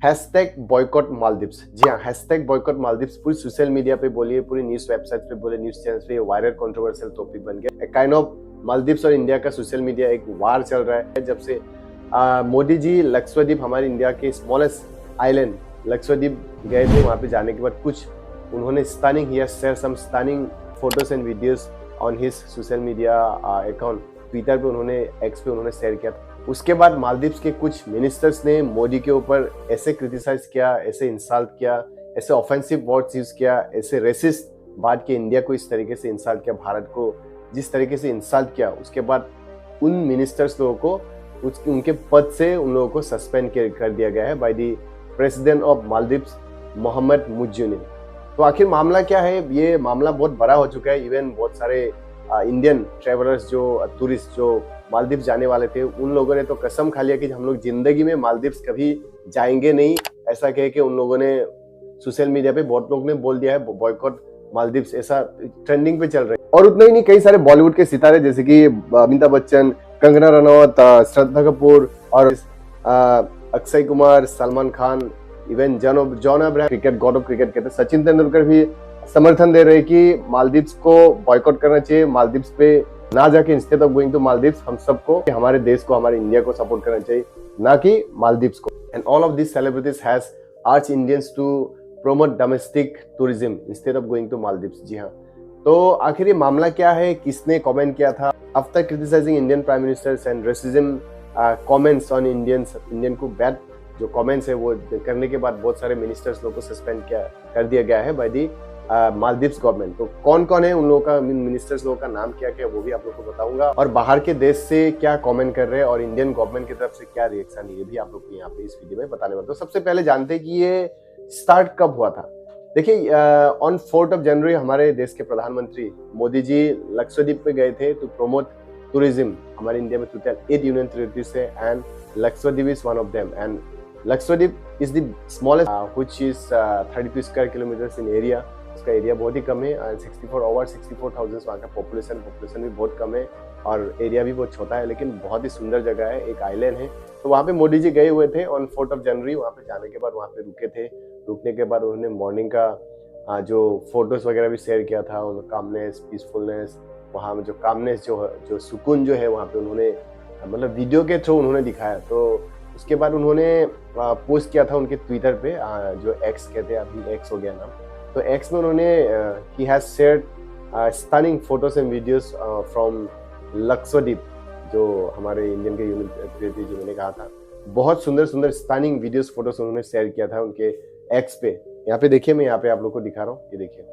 Hashtag boycott Maldives. जी हाँ, hashtag boycott Maldives पूरी सोशल मीडिया पे बोलिए, पूरी न्यूज वेबसाइट पे बोले, न्यूज चैनल पे वायरल कंट्रोवर्शियल टॉपिक बन गया। काइंड ऑफ मालदीव्स और इंडिया का सोशल मीडिया एक वार चल रहा है। जब से मोदी जी लक्षद्वीप, हमारे इंडिया के स्मॉलेस्ट आइलैंड लक्षद्वीप गए थे, वहाँ पे जाने के बाद कुछ उन्होंने stunning share some stunning photos and videos on his social media account. Twitter पे उन्होंने, एक्स पे उन्होंने शेयर किया। उसके बाद मालदीव्स के कुछ मिनिस्टर्स ने मोदी के ऊपर ऐसे क्रिटिसाइज किया, ऐसे इंसल्ट किया, ऐसे ऑफेंसिव वर्ड्स यूज किया, ऐसे रेसिस्ट बात की, इंडिया को इस तरीके से इंसल्ट किया, भारत को जिस तरीके से इंसल्ट किया। उसके बाद उन मिनिस्टर्स लोगों को उनके पद से उन लोगों को सस्पेंड कर दिया गया है by the president of Maldives Mohamed मुज्जुनी। तो आखिर मामला क्या है? ये मामला बहुत बड़ा हो चुका है। इवन बहुत सारे इंडियन ट्रेवलर्स, जो टूरिस्ट जो मालदीव्स जाने वाले थे, उन लोगों ने तो कसम खा लिया कि हम लोग जिंदगी में मालदीव्स कभी जाएंगे नहीं। ऐसा कह के उन लोगों ने सोशल मीडिया पे बहुत लोग ने बोल दिया है बॉयकॉट मालदीव्स, ऐसा ट्रेंडिंग पे चल रहा है। और उतना ही नहीं, कई सारे बॉलीवुड के सितारे जैसे कि अमिताभ बच्चन, कंगना रनौत, श्रद्धा कपूर और Akshay Kumar, Salman Khan, even John Abraham, cricket God of cricket कहते हैं, सचिन तेंदुलकर भी समर्थन दे रहे हैं कि मालदीव्स को बॉयकॉट करना चाहिए, मालदीव्स पे ना जाके instead of going to Maldives हम सबको, हमारे देश को, हमारे इंडिया को सपोर्ट करना चाहिए, ना कि मालदीव्स को। And all of this celebrities has urged Indians to promote domestic tourism instead of going to Maldives. जी हाँ, तो आखिर ये मामला क्या है, किसने कमेंट किया था? After criticising Indian prime ministers and racism comments on Indian को बैड जो कमेंट्स है वो करने के बाद बहुत सारे मिनिस्टर्स लोगों को सस्पेंड कर दिया गया है बाय दी मालदीव्स गवर्नमेंट। तो कौन कौन है उन लोगों का, मिनिस्टर्स लोगों का नाम क्या क्या, वो भी आप लोग को बताऊंगा, और बाहर के देश से क्या कमेंट कर रहे हैं और इंडियन गवर्नमेंट की तरफ से क्या रिएक्शन है, ये भी आप लोग को यहाँ पे इस वीडियो में बताने वाला। तो सबसे पहले जानते हैं कि ये स्टार्ट कब हुआ था। देखिए, ऑन 4 जनवरी हमारे देश के प्रधानमंत्री मोदी जी लक्षद्वीप पे गए थे टू प्रमोट टूरिज्म। हमारे इंडिया में टोटल 8 यूनियन टेरिटरीज है and Lakshadweep is one of them. And Lakshadweep is the smallest which is 32 square kilometres in area. उसका एरिया बहुत ही कम है, 64,000 वहाँ का पॉपुलेशन भी बहुत कम है और एरिया भी बहुत छोटा है, लेकिन बहुत ही सुंदर जगह है, एक आइलैंड है। तो वहाँ पे मोदी जी गए हुए थे ऑन 4 जनवरी। वहाँ पे जाने के बाद वहाँ पे रुके थे। रुकने के बाद उन्होंने मॉर्निंग का जो फोटोज वगैरह भी शेयर किया था, उन कामनेस, पीसफुलनेस, वहाँ में जो कामनेस, जो सुकून जो है वहाँ पे उन्होंने मतलब वीडियो के थ्रू उन्होंने दिखाया। तो उसके बाद उन्होंने पोस्ट किया था उनके ट्विटर पे, जो एक्स कहते हैं, अभी एक्स हो गया नाम। तो एक्स में उन्होंने he has shared stunning photos and videos from Lakshadweep, जो हमारे इंडियन के यूनिट जो मैंने कहा था। बहुत सुंदर सुंदर स्टनिंग वीडियोस फोटोज उन्होंने शेयर किया था उनके एक्स पे। यहाँ पे देखिए, मैं यहाँ पे आप लोग को दिखा रहा हूँ, ये देखिए।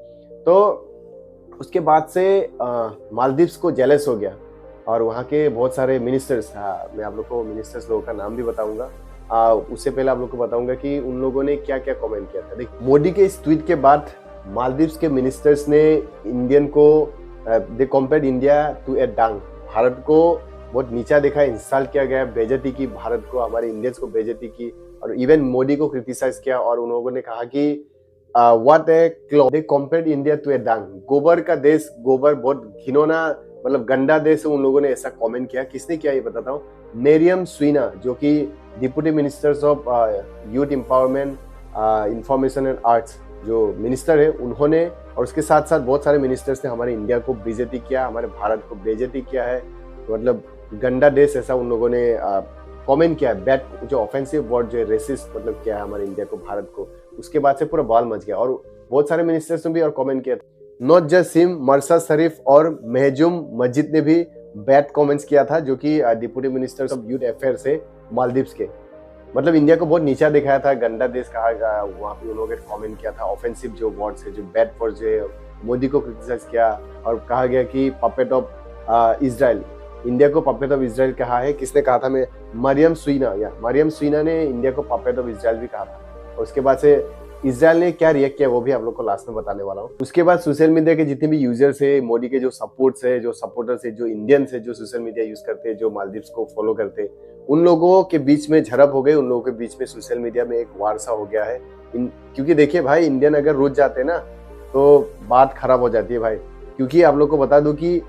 तो उसके बाद से मालदीव्स को जेलस हो गया और वहाँ के बहुत सारे मिनिस्टर्स, मैं आप लोग को मिनिस्टर्स लोगों का नाम भी बताऊंगा। उससे पहले आप लोग को बताऊंगा कि उन लोगों ने क्या क्या कमेंट किया था। देखिए, मोदी के इस ट्वीट के बाद मालदीव्स के मिनिस्टर्स ने इंडियन को दे कंपेयर्ड इंडिया टू ए डंग, भारत को बहुत नीचा देखा, इंसल्ट किया गया, बेइज्जती की, भारत को, हमारे इंडियंस को बेइज्जती की, और इवन मोदी को क्रिटिसाइज किया। और उन लोगों ने कहा कि what a cloth, they compared India to a dung, गोबर का देश, गोबर बहुत घिनौना, मतलब गंदा देश। उन लोगों ने ऐसा कमेंट किया। किसने किया ये बताता हूँ। मरियम सुइना, जो कि deputy ministers of youth empowerment, information and arts जो मिनिस्टर है, उन्होंने, और उसके साथ साथ बहुत सारे मिनिस्टर्स ने हमारे इंडिया को बेइज्जती किया, हमारे भारत को बेइज्जती किया है, मतलब गंदा देश, ऐसा उन लोगों ने कमेंट किया है। बैड, जो ऑफेंसिव वर्ड जो है, रेसिस्ट मतलब किया है हमारे इंडिया को, भारत को। उसके बाद से पूरा बाल मच गया और बहुत सारे मिनिस्टर्स ने भी और कमेंट किया। नॉट जस्ट हिम, मरसा शरीफ और महजूम मस्जिद ने भी बैड कमेंट्स किया था, जो कि deputy ministers of youth affairs है मालदीव्स के। मतलब इंडिया को बहुत नीचा दिखाया था, गंदा देश कहा गया, वहाँ पे उन्होंने कमेंट किया था। ऑफेंसिव जो वर्ड्स है, जो बैड वर्ड्स जो है, मोदी को क्रिटिसाइज किया और कहा गया कि पपेट ऑफ इजराइल, इंडिया को पपेट ऑफ इजराइल कहा है। किसने कहा था? मैं मरियम सुइना ने इंडिया को पपेट ऑफ इजराइल भी कहा था। और उसके बाद से इजराइल ने क्या रिएक्ट किया वो भी आप लोग को लास्ट में बताने वाला हूँ। उसके बाद सोशल मीडिया के जितने भी यूजर्स है, मोदी के जो सपोर्ट्स है, जो सपोर्टर्स है, जो इंडियंस है, जो सोशल मीडिया यूज करते हैं, जो मालदीव्स को फॉलो करते हैं, उन लोगों के बीच में झड़प हो गई। उन लोगों के बीच में सोशल मीडिया में एक वार सा हो गया है। क्योंकि देखिए भाई, इंडियन अगर रुक जाते हैं ना तो बात खराब हो जाती है भाई। क्योंकि आप लोग को बता दूं कि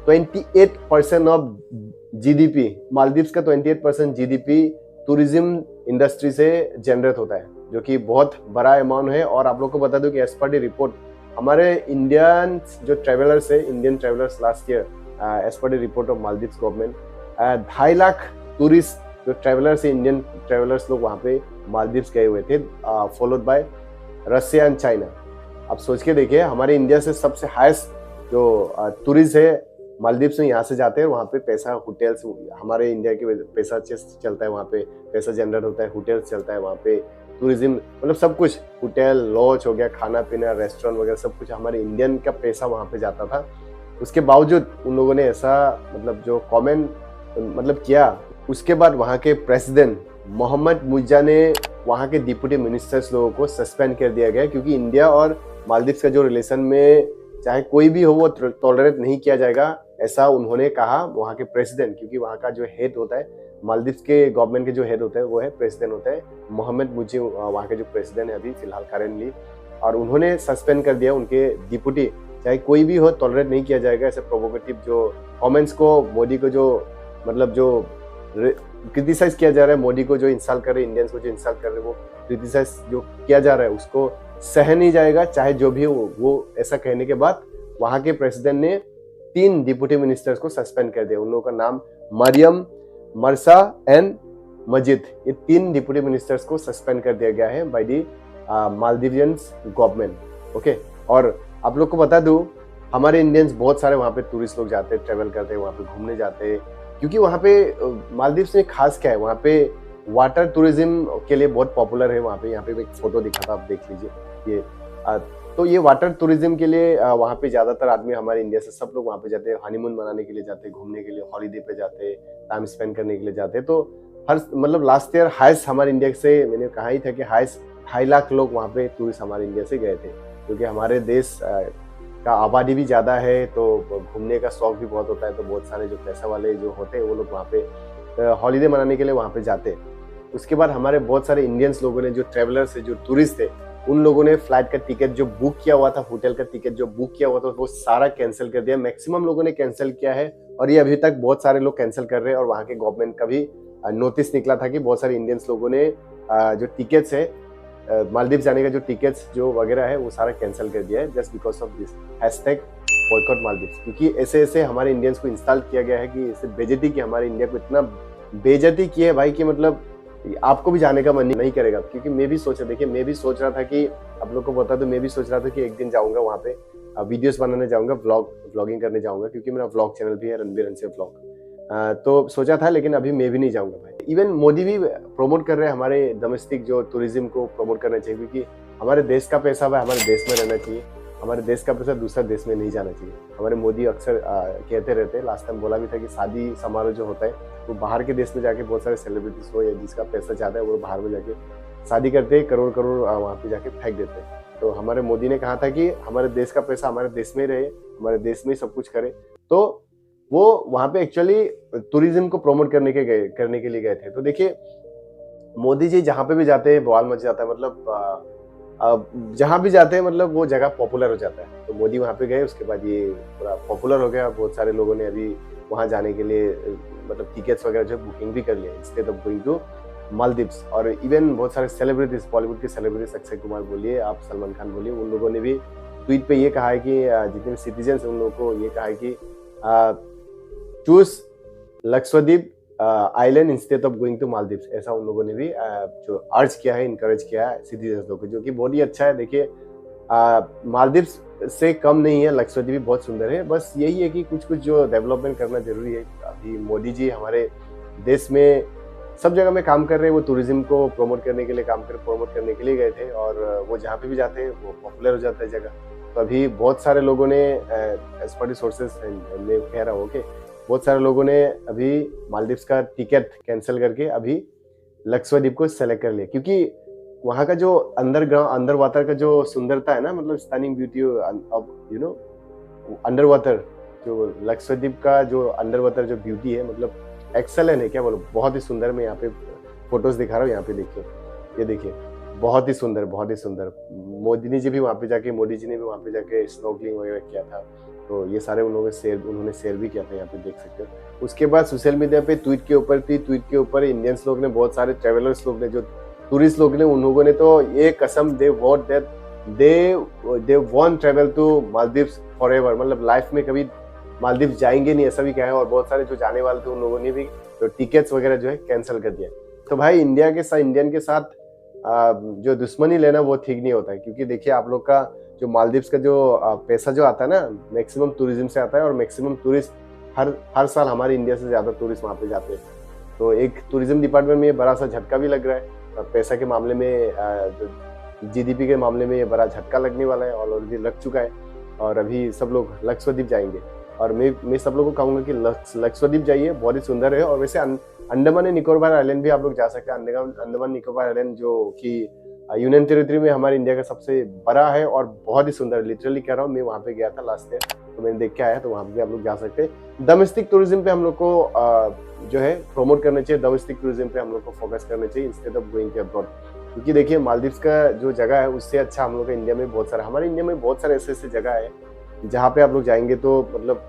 28% ऑफ जीडीपी, मालदीव्स का 28% जीडीपी टूरिज्म इंडस्ट्री से जनरेट होता है, जो कि बहुत बड़ा अमाउंट है। और आप लोग को बता दूं कि एज पर द रिपोर्ट हमारे इंडियन जो ट्रेवलर्स है, Indian travellers last year as per the report of Maldives government 2.5 lakh tourist जो ट्रेवलर्स है, इंडियन ट्रेवलर्स लोग वहाँ पे मालदीव्स गए हुए थे, followed by Russia and China. आप सोच के देखिए, हमारे इंडिया से सबसे हाईएस्ट जो टूरिस्ट है मालदीव्स में यहाँ से जाते हैं। वहाँ पे पैसा होटल्स, हमारे इंडिया के पैसा चलता है वहाँ पे, पैसा जनरेट होता है, होटल्स चलता है वहाँ पे, टूरिज्म मतलब सब कुछ, होटल लॉज हो गया, खाना पीना, रेस्टोरेंट वगैरह सब कुछ हमारे इंडियन का पैसा वहाँ पे जाता था। उसके बावजूद उन लोगों ने ऐसा मतलब जो कमेंट मतलब किया, उसके बाद वहाँ के प्रेसिडेंट मोहम्मद मुइज्जा ने वहाँ के डिप्टी मिनिस्टर्स लोगों को सस्पेंड कर दिया गया, क्योंकि इंडिया और मालदीव्स का जो रिलेशन में चाहे कोई भी हो वो टॉलरेट नहीं किया जाएगा, ऐसा उन्होंने कहा वहाँ के प्रेसिडेंट। क्योंकि वहाँ का जो हेड होता है, मालदीव्स के गवर्नमेंट के जो हेड होता है वो है प्रेसिडेंट होता है मोहम्मद मुइज्जा, वहाँ के जो प्रेसिडेंट है अभी फिलहाल करेंटली, और उन्होंने सस्पेंड कर दिया उनके डिप्टी। चाहे कोई भी हो टॉलरेट नहीं किया जाएगा ऐसे प्रोवोकेटिव जो कमेंट्स को, मोदी को जो मतलब जो क्रिटिसाइज किया जा रहा है, मोदी को जो इंसल्ट कर रहे हैं, इंडियंस को जो इंसल्ट कर रहे हैं, वो क्रिटिसाइज जो किया जा रहा है उसको सह नहीं जाएगा, चाहे जो भी हो। वो ऐसा कहने के बाद वहाँ के प्रेसिडेंट ने 3 डिप्टी मिनिस्टर्स को सस्पेंड कर दिया। उन लोगों का नाम मरियम, मरसा एंड मजिद, ये 3 डिप्टी मिनिस्टर्स को सस्पेंड कर दिया गया है बाय दी मालदीवियंस गवर्नमेंट। ओके, और आप लोग को बता दूं, हमारे इंडियंस बहुत सारे वहाँ पे टूरिस्ट लोग जाते हैं, ट्रेवल करते हैं, वहाँ पे घूमने जाते हैं, क्योंकि वहाँ पे मालदीव्स में खास क्या है, वहाँ पे वाटर टूरिज्म के लिए बहुत पॉपुलर है। वहाँ पे, यहाँ पे एक फोटो दिखा था, आप देख लीजिए ये। तो ये वाटर टूरिज्म के लिए वहाँ पे ज्यादातर आदमी हमारे इंडिया से सब लोग वहाँ पे जाते हैं, हनीमून मनाने के लिए जाते हैं, घूमने के लिए, हॉलीडे पे जाते हैं, टाइम स्पेंड करने के लिए जाते हैं। तो हर मतलब लास्ट ईयर हाईएस्ट हमारे इंडिया से, मैंने कहा ही था कि हाईएस्ट 2.5 लाख लोग वहाँ पे टूरिस्ट हमारे इंडिया से गए थे, क्योंकि हमारे देश का आबादी भी ज़्यादा है, तो घूमने का शौक भी बहुत होता है। तो बहुत सारे जो पैसा वाले जो होते हैं वो लोग वहाँ पे हॉलीडे मनाने के लिए वहाँ पे जाते हैं। उसके बाद हमारे बहुत सारे इंडियंस लोगों ने, जो ट्रेवलर्स है, जो टूरिस्ट थे, उन लोगों ने फ्लाइट का टिकट जो बुक किया हुआ था, होटल का टिकट जो बुक किया हुआ था, वो सारा कैंसिल कर दिया। मैक्सिमम लोगों ने कैंसिल किया है, और ये अभी तक बहुत सारे लोग कैंसिल कर रहे हैं। और वहाँ के गवर्नमेंट का भी नोटिस निकला था कि बहुत सारे इंडियंस लोगों ने जो टिकट्स है, मालदीव जाने का जो टिकट्स जो वगैरह है, वो सारा कैंसिल कर दिया है, just because of this hashtag boycott Maldives. क्योंकि ऐसे ऐसे हमारे इंडियंस को इंस्टॉल किया गया है कि इससे बेइज्जती की, हमारे इंडिया को इतना बेइज्जती की है भाई कि मतलब आपको भी जाने का मन नहीं करेगा। क्योंकि मैं भी सोचा, देखिए मैं भी सोच रहा था कि आप लोग को बता दो, मैं भी सोच रहा था कि एक दिन जाऊंगा वहाँ पे, वीडियोस बनाने जाऊंगा, व्लॉगिंग करने जाऊंगा, क्योंकि मेरा व्लॉग चैनल भी है, रणबीर रनसे व्लॉग। तो सोचा था, लेकिन अभी मैं भी नहीं जाऊंगा भाई। इवन मोदी भी प्रमोट कर रहे हैं हमारे डोमेस्टिक जो टूरिज्म को प्रमोट करना चाहिए, क्योंकि हमारे देश का पैसा भाई हमारे देश में रहना चाहिए, हमारे देश का पैसा दूसरा देश में नहीं जाना चाहिए। हमारे मोदी अक्सर कहते रहते हैं, लास्ट टाइम बोला भी था कि शादी समारोह जो होता है वो बाहर के देश में जाके बहुत सारे सेलिब्रिटीज हो या जिसका पैसा ज्यादा है वो बाहर में जाके शादी करते हैं, करोड़ करोड़ वहाँ पे जाके फेंक देते हैं। तो हमारे मोदी ने कहा था कि हमारे देश का पैसा हमारे देश में रहे, हमारे देश में सब कुछ करे। तो वो वहाँ पे एक्चुअली टूरिज्म को प्रमोट करने के लिए गए थे। तो देखिए मोदी जी जहाँ पे भी जाते हैं बवाल मच जाता है, मतलब जहाँ भी जाते हैं मतलब वो जगह पॉपुलर हो जाता है। तो मोदी वहाँ पे गए, उसके बाद ये पूरा पॉपुलर हो गया। बहुत सारे लोगों ने अभी वहाँ जाने के लिए मतलब टिकट्स वगैरह जो बुकिंग भी कर लिया instead of going to Maldives. और इवन बहुत सारे सेलिब्रिटीज, बॉलीवुड के सेलिब्रिटीज, अक्षय कुमार बोलिए, आप सलमान खान बोलिए, उन लोगों ने भी ट्वीट पे ये कहा है कि जितने सिटीजन है उन लोगों को ये कहा है कि choose Lakshadweep island instead of going to Maldives. ऐसा उन लोगों ने भी जो अर्ज किया है, इनकरेज किया है सिटीजन लोगों को, जो कि बहुत ही अच्छा है। देखिए मालदीव्स से कम नहीं है, लक्षद्वीप बहुत सुंदर है। बस यही है कि कुछ कुछ जो डेवलपमेंट करना जरूरी है। अभी मोदी जी हमारे देश में सब जगह में काम कर रहे हैं, वो टूरिज्म को प्रमोट करने के लिए प्रमोट करने के लिए गए थे, और वो जहाँ पे भी जाते हैं वो पॉपुलर हो जाता है जगह। तो अभी बहुत सारे लोगों ने एज पर सोर्सेज मैं कह रहा हूँ कि बहुत सारे लोगों ने अभी मालदीव्स का टिकट कैंसिल करके अभी लक्षद्वीप को सेलेक्ट कर लिया, क्योंकि वहाँ का जो अंडर वाटर का जो सुंदरता है ना, मतलब stunning beauty of you know under water, जो लक्षद्वीप का जो अंडर वाटर जो ब्यूटी है, मतलब एक्सेलेंट है, क्या बोलो, बहुत ही सुंदर। मैं यहाँ पे फोटोज दिखा रहा हूँ, यहाँ पे देखिए, ये देखिए बहुत ही सुंदर, बहुत ही सुंदर। मोदी जी भी वहाँ पे जाके, मोदी जी ने भी वहाँ पे जाके स्नॉर्कलिंग वगैरह किया था। तो ये सारे उन्होंने शेयर भी किया था, यहाँ पे देख सकते हो। उसके बाद सोशल मीडिया पे ट्वीट के ऊपर थी, ट्वीट के ऊपर इंडियंस लोग ने, बहुत सारे ट्रेवलर्स लोग ने, जो टूरिस्ट लोग ने, उन लोगों ने तो ये कसम they vowed that they won't travel to Maldives forever, मतलब लाइफ में कभी मालदीव जाएंगे नहीं, ऐसा भी कहा है। और बहुत सारे जो जाने वाले थे उन लोगों ने भी तो टिकट्स वगैरह जो है कैंसिल कर दिया। तो भाई इंडियन के साथ जो दुश्मनी लेना वो ठीक नहीं होता है, क्योंकि देखिए आप लोग का जो मालदीव्स का जो पैसा जो आता है ना, मैक्सिमम टूरिज्म से आता है, और मैक्सिमम टूरिस्ट हर साल हमारे इंडिया से ज्यादा टूरिस्ट वहाँ पे जाते हैं। तो एक टूरिज्म डिपार्टमेंट में ये बड़ा सा झटका भी लग रहा है, और पैसा के मामले में, जीडीपी के मामले में ये बड़ा झटका लगने वाला है, और ऑलरेडी लग चुका है। और अभी सब लोग लक्षद्वीप जाएंगे, और मैं सब लोगों को कहूंगा कि लक्षद्वीप जाइए, बहुत ही सुंदर है। और वैसे अंडमान एंड निकोबार आइलैंड भी आप लोग जा सकते हैं। अंडमान निकोबार आइलैंड जो कि यूनियन टेरिटरी में हमारे इंडिया का सबसे बड़ा है और बहुत ही सुंदर, लिटरली कह रहा हूँ। मैं वहाँ पे गया था लास्ट ईयर, तो मैंने देख के आया, तो वहाँ पे आप लोग जा सकते हैं। डोमेस्टिक टूरिज्म पे हम लोग को जो है प्रमोट करना चाहिए, डोमेस्टिक टूरिज्म पे हम लोग को फोकस करना चाहिए instead of going to abroad. क्योंकि देखिए मालदीव्स का जो जगह है उससे अच्छा हम लोग का इंडिया में बहुत सारा, हमारे इंडिया में बहुत सारे ऐसे ऐसे जगह है जहाँ पे आप लोग जाएंगे तो मतलब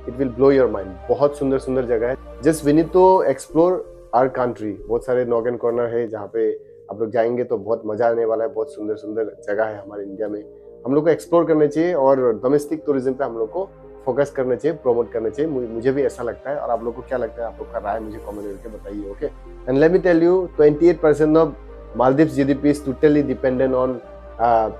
it will blow your mind. बहुत सुंदर सुंदर जगह है, just we need to explore our country. बहुत सारे नॉक एंड कॉर्नर है जहाँ पे आप लोग जाएंगे तो बहुत मजा आने वाला है। बहुत सुंदर सुंदर जगह है हमारे इंडिया में, हम लोग को एक्सप्लोर करना चाहिए, और डोमेस्टिक टूरिज्म पे हम लोग को फोकस करना चाहिए, प्रमोट करना चाहिए। मुझे भी ऐसा लगता है। और आप लोग को क्या लगता है, आप लोग का राय मुझे कमेंट करके बताइए। Okay, and let me tell you, 28% of Maldives GDP is totally dependent on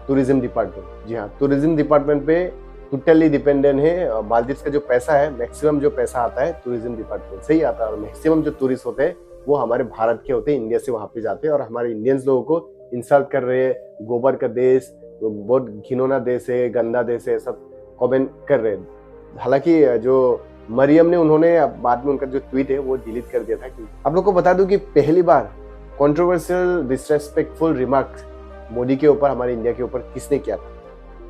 tourism department. जी हाँ, टूरिज्म डिपार्टमेंट पे टोटली डिपेंडेंट है। मालदीव्स का जो पैसा है, मैक्सिमम जो पैसा आता है टूरिज्म डिपार्टमेंट से ही आता है, और मैक्सिमम जो टूरिस्ट होते हैं वो हमारे भारत के होते हैं, इंडिया से वहां पे जाते हैं, और हमारे इंडियंस लोगों को इंसल्ट कर रहे हैं, गोबर का देश, बहुत घिनौना देश है, गंदा देश है, सब कमेंट कर रहे हैं। हालांकि जो मरियम ने, उन्होंने बाद में उनका जो ट्वीट है वो डिलीट कर दिया था। आप लोग को बता दूं कि पहली बार कंट्रोवर्शियल डिसरेस्पेक्टफुल रिमार्क्स मोदी के ऊपर, हमारे इंडिया के ऊपर किसने किया था?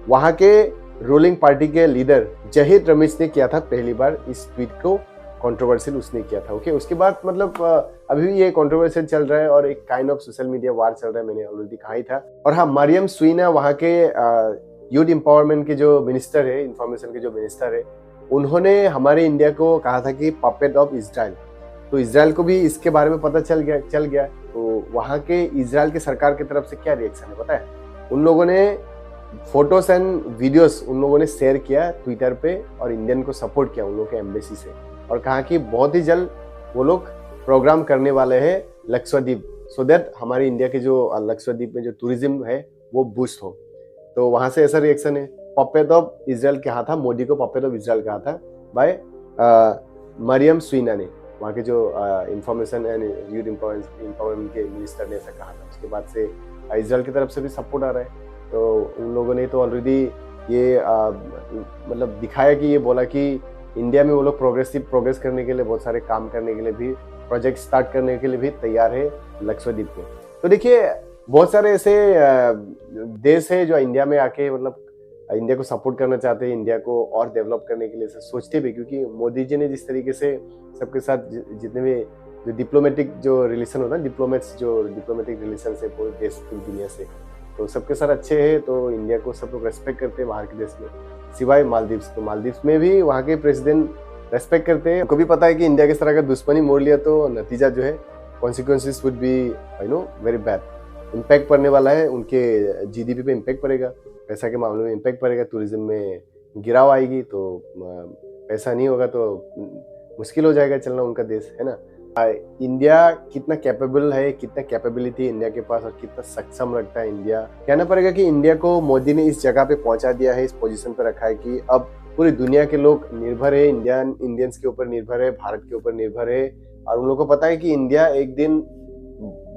वहां के रूलिंग पार्टी के लीडर जहीर रमेश ने किया था पहली बार। इस ट्वीट को कंट्रोवर्शियल उसने किया था। ओके, उसके बाद मतलब अभी भी ये कंट्रोवर्शियल चल रहा है, और एक काइंड ऑफ सोशल मीडिया वार चल रहा है, मैंने ऑलरेडी कहा ही था। और हाँ, मरियम सुइना वहाँ के यूथ एम्पावरमेंट के जो मिनिस्टर है, इंफॉर्मेशन के जो मिनिस्टर है, उन्होंने हमारे इंडिया को कहा था कि पपेट ऑफ इजराइल। तो इजराइल को भी इसके बारे में पता चल गया। तो वहाँ के इजराइल के सरकार की तरफ से क्या रिएक्शन है पता है? उन लोगों ने फोटोस एंड वीडियोस उन लोगों ने शेयर किया ट्विटर पे, और इंडियन को सपोर्ट किया उन लोगों के एम्बेसी से, और कहा कि बहुत ही जल्द वो लोग प्रोग्राम करने वाले हैं लक्षद्वीप, सो दैट हमारे इंडिया के जो लक्षद्वीप में जो टूरिज्म है वो बूस्ट हो। तो वहां से ऐसा रिएक्शन है। पपेट ऑफ इजराइल कहा था, मोदी को पपेट ऑफ इजराइल कहा था बाय मरियम सुइना ने, वहाँ के जो इंफॉर्मेशन एंड यूथ एम्पावरमेंट के मिनिस्टर ने ऐसा कहा था। उसके बाद से इजराइल की तरफ से भी सपोर्ट आ रहा है। तो उन लोगों ने तो ऑलरेडी ये मतलब दिखाया कि ये बोला कि इंडिया में वो लोग प्रोग्रेस करने के लिए, बहुत सारे काम करने के लिए भी, प्रोजेक्ट स्टार्ट करने के लिए भी तैयार है लक्षद्वीप में। तो देखिए बहुत सारे ऐसे देश है जो इंडिया में आके मतलब इंडिया को सपोर्ट करना चाहते हैं, इंडिया को और डेवलप करने के लिए सोचते भी, क्योंकि मोदी जी ने जिस तरीके से सबके साथ जितने भी जो डिप्लोमेटिक जो रिलेशन होता है, डिप्लोमेटिक रिलेशन है पूरे देश, पूरी दुनिया से, तो सबके साथ अच्छे हैं। तो इंडिया को सब लोग रेस्पेक्ट करते हैं बाहर के देश में, सिवाय मालदीव्स। तो मालदीव्स में भी वहाँ के प्रेसिडेंट रेस्पेक्ट करते हैं। उनको भी पता है कि इंडिया के तरह का दुश्मनी मोड़ लिया तो नतीजा जो है, consequences would be very bad. Impact पड़ने वाला है, उनके जीडीपी पे इम्पैक्ट पड़ेगा, पैसा के मामले में इम्पैक्ट पड़ेगा, टूरिज्म में गिराव आएगी, तो पैसा नहीं होगा तो मुश्किल हो जाएगा चलना उनका देश, है ना। इंडिया कितना कैपेबल है, कितना कैपेबिलिटी इंडिया के पास, और कितना सक्षम लगता है इंडिया। कहना पड़ेगा कि इंडिया को मोदी ने इस जगह पे पहुंचा दिया है, इस पोजीशन पे रखा है कि अब पूरी दुनिया के लोग निर्भर है, इंडियंस के ऊपर निर्भर है, भारत के ऊपर निर्भर है। और उन लोगों को पता है कि इंडिया एक दिन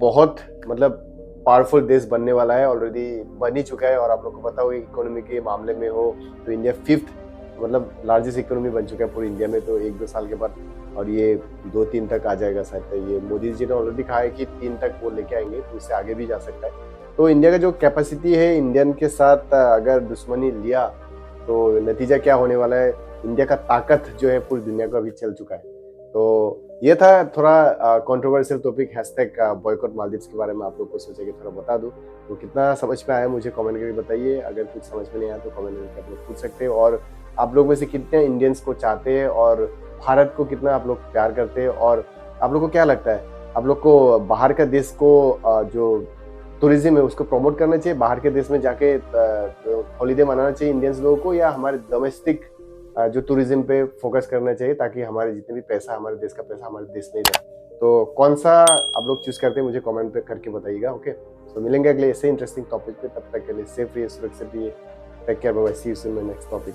बहुत मतलब पावरफुल देश बनने वाला है, ऑलरेडी बन ही चुका है। और आप लोग को पता होगा इकोनॉमी के मामले में हो तो इंडिया 5th मतलब लार्जेस्ट इकोनॉमी बन चुका है पूरी इंडिया में, तो 1-2 साल के बाद, और ये 2-3 तक आ जाएगा शायद। ये मोदी जी ने ऑलरेडी कहा है कि 3 तक वो लेके आएंगे, तो उससे आगे भी जा सकता है। तो इंडिया का जो कैपेसिटी है, इंडियन के साथ अगर दुश्मनी लिया तो नतीजा क्या होने वाला है, इंडिया का ताकत जो है पूरी दुनिया को अभी चल चुका है। तो ये था थोड़ा controversial topic hashtag boycott Maldives के बारे में आप लोग को सोचा कि थोड़ा बता दूं। तो कितना समझ में आया मुझे कमेंट करके बताइए। अगर कुछ समझ में नहीं आया तो कमेंट करके आप लोग पूछ सकते हैं। और आप लोग में से कितने इंडियंस को चाहते हैं और भारत को कितना आप लोग प्यार करते हैं, और आप लोग को क्या लगता है आप लोग को बाहर का देश को जो टूरिज्म है उसको प्रमोट करना चाहिए, बाहर के देश में जाके हॉलीडे मनाना चाहिए इंडियंस लोगों को, या हमारे डोमेस्टिक जो टूरिज्म पे फोकस करना चाहिए ताकि हमारे जितने भी पैसा, हमारे देश का पैसा हमारे देश में ही रहे। तो कौन सा आप लोग चूज करते हैं मुझे कमेंट पे करके बताइएगा। ओके, तो मिलेंगे अगले ऐसे इंटरेस्टिंग टॉपिक पे। तब तक के लिए सेफ रहिए, सुरक्षित रहिए। Take care, bye bye, see you soon my next topic.